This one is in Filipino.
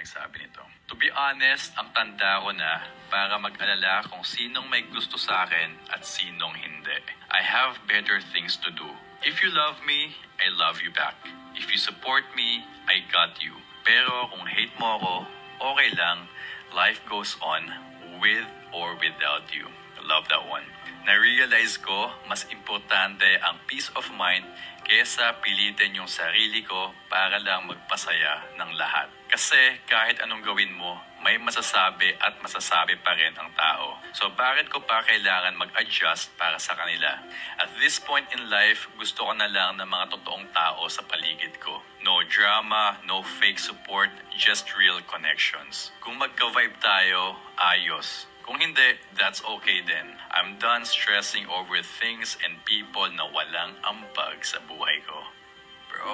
nagsabi nito. To be honest, ang tanda ko na para mag-alala kung sinong may gusto sa akin at sinong hindi. I have better things to do. If you love me, I love you back. If you support me, I got you. Pero kung hate mo ako, okay lang. Life goes on with or without you. Love that one. Na-realize ko, mas importante ang peace of mind kesa pilitin yung sarili ko para lang magpasaya ng lahat. Kasi kahit anong gawin mo, may masasabi at masasabi pa rin ang tao. So bakit ko pa kailangan mag-adjust para sa kanila? At this point in life, gusto ko na lang ng mga totoong tao sa paligid ko. No drama, no fake support, just real connections. Kung magka-vibe tayo, ayos. Kung hindi, that's okay then. I'm done stressing over things and people na walang ambag sa buhay ko. Bro!